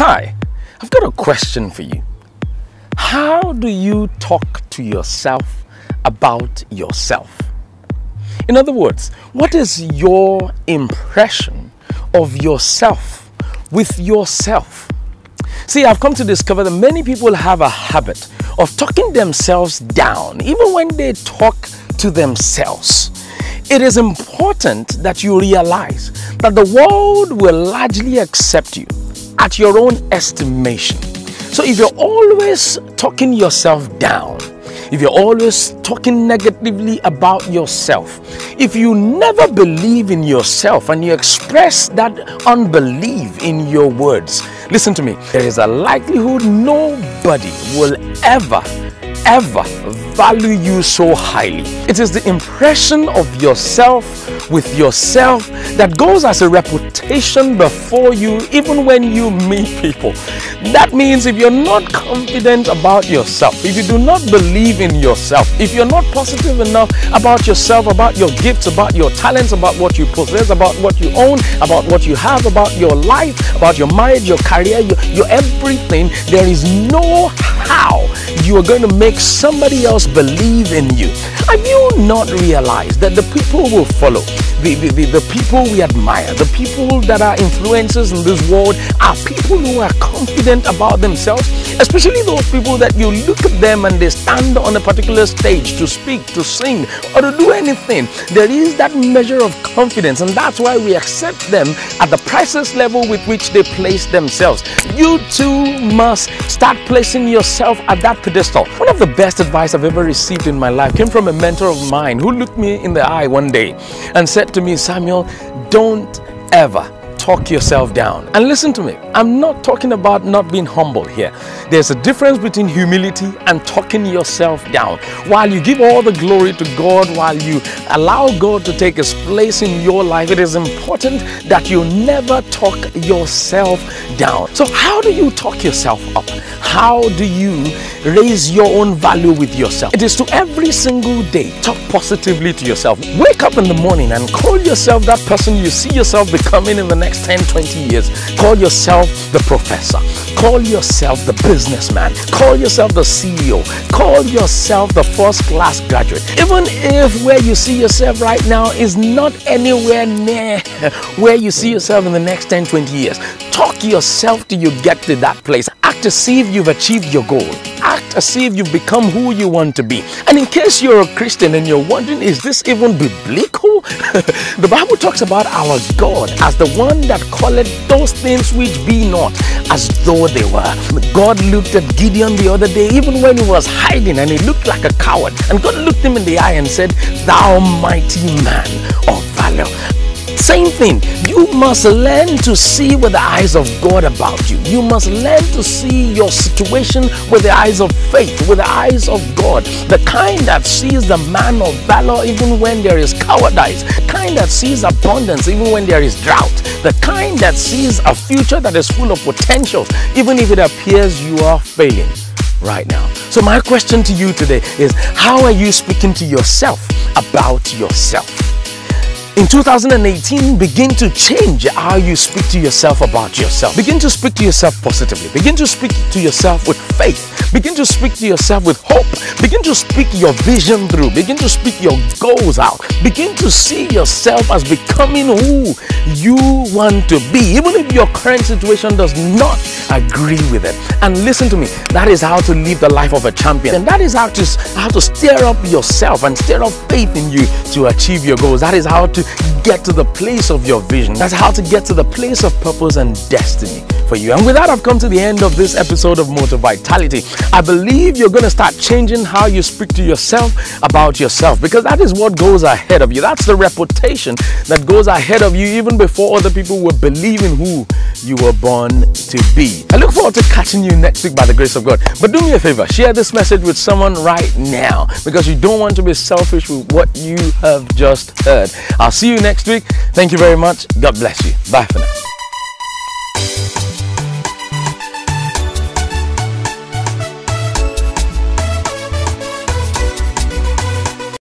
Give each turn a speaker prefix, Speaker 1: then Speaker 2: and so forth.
Speaker 1: Hi, I've got a question for you. How do you talk to yourself about yourself? In other words, what is your impression of yourself with yourself? See, I've come to discover that many people have a habit of talking themselves down, even when they talk to themselves. It is important that you realize that the world will largely accept you at your own estimation. So if you're always talking yourself down, if you're always talking negatively about yourself, if you never believe in yourself and you express that unbelief in your words, listen to me, there is a likelihood nobody will ever value you so highly. It is the impression of yourself with yourself that goes as a reputation before you, even when you meet people. That means if you're not confident about yourself, if you do not believe in yourself, if you're not positive enough about yourself, about your gifts, about your talents, about what you possess, about what you own, about what you have, about your life, about your marriage, your career, your everything, there is no how you are going to make somebody else believe in you. Have you not realized that the people who follow, the people we admire, the people that are influencers in this world are people who are confident about themselves, especially those people that you look at them and they stand on a particular stage to speak, to sing, or to do anything. There is that measure of confidence, and that's why we accept them at the priceless level with which they place themselves. You too must start placing yourself at that pedestal. One of the best advice I've ever received in my life came from a mentor of mine who looked me in the eye one day and said to me, "Samuel, don't ever talk yourself down." And listen to me, I'm not talking about not being humble here. There's a difference between humility and talking yourself down. While you give all the glory to God, while you allow God to take His place in your life, it is important that you never talk yourself down. So how do you talk yourself up? How do you raise your own value with yourself? It is to every single day talk positively to yourself. Wake up in the morning and call yourself that person you see yourself becoming in the next 10, 20 years. Call yourself the professor. Call yourself the businessman. Call yourself the CEO. Call yourself the first-class graduate. Even if where you see yourself right now is not anywhere near where you see yourself in the next 10, 20 years. Talk yourself till you get to that place. Act as if you've achieved your goal. Act as if you've become who you want to be. And in case you're a Christian and you're wondering, is this even biblical? The Bible talks about our God as the one that calleth those things which be not as though they were. God looked at Gideon the other day, even when he was hiding and he looked like a coward. And God looked him in the eye and said, "Thou mighty man of valor." Same thing, you must learn to see with the eyes of God about you. You must learn to see your situation with the eyes of faith, with the eyes of God. The kind that sees the man of valor even when there is cowardice. The kind that sees abundance even when there is drought. The kind that sees a future that is full of potentials even if it appears you are failing right now. So my question to you today is, how are you speaking to yourself about yourself? In 2018, begin to change how you speak to yourself about yourself. Begin to speak to yourself positively. Begin to speak to yourself with faith. Begin to speak to yourself with hope. Begin to speak your vision through. Begin to speak your goals out. Begin to see yourself as becoming who you want to be, even if your current situation does not agree with it. And listen to me, that is how to live the life of a champion. And that is how to stir up yourself and stir up faith in you to achieve your goals. That is how to get to the place of your vision. That's how to get to the place of purpose and destiny for you. And with that, I've come to the end of this episode of Motivitality. I believe you're going to start changing how you speak to yourself about yourself, because that is what goes ahead of you. That's the reputation that goes ahead of you even before other people will believe in who you were born to be. I look forward to catching you next week by the grace of God. But do me a favor, share this message with someone right now, because you don't want to be selfish with what you have just heard. I'll see you next week. Thank you very much. God bless you. Bye for now.